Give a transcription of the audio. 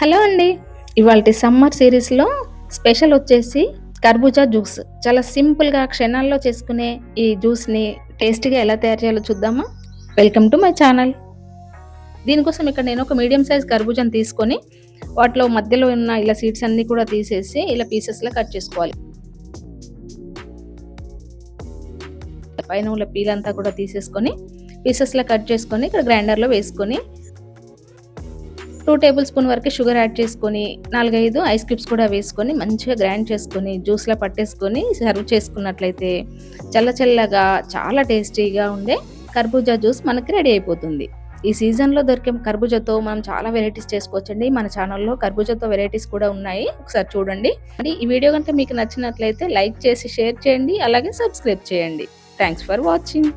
Hello అండి. ఇవాల్టి summer సీరీస్‌లో special వచ్చేసి కర్బూజా జ్యూస్. చాలా సింపుల్‌గా క్షణాల్లో చేసుకునే ఈ జ్యూస్‌ని టేస్టీగా ఎలా తయారు చేయాలో చూద్దామా? Welcome to my channel. దీనికోసం ఇక్కడ నేను ఒక మీడియం సైజ్ కర్బూజాని తీసుకొని వాటిలో మధ్యలో ఉన్న ఇలా సీడ్స్ అన్నీ కూడా తీసేసి ఇలా పీసెస్‌లా కట్ చేసుకోవాలి. పైన ఉన్న పీల్ అంతా కూడా తీసేసుకొని పీసెస్‌లా కట్ చేసుకొని ఇక్కడ గ్రైండర్‌లో వేసుకొని 2 టేబుల్ స్పూన్ వరకు షుగర్ యాడ్ చేసుకొని 4, 5 ఐస్ క్యూబ్స్ కూడా వేసుకొని మంచిగా గ్రైండ్ చేసుకొని జ్యూస్‌లా పట్టేసుకొని సర్వ్ చేసుకున్నట్లయితే చల్ల చల్లగా చాలా టేస్టీగా ఉండే కర్బూజా జ్యూస్ మనకి రెడీ అయిపోతుంది. ఈ సీజన్‌లో దొరికే కర్బూజాతో మనం చాలా వెరైటీస్ చేసుకోవచ్చండి. మన ఛానల్‌లో కర్బూజాతో వెరైటీస్ కూడా ఉన్నాయి. ఒకసారి చూడండి. మరి ఈ వీడియో గనుక మీకు నచ్చినట్లయితే లైక్ చేసి షేర్ చేయండి. అలాగే సబ్స్క్రైబ్ చేయండి. Thanks for watching.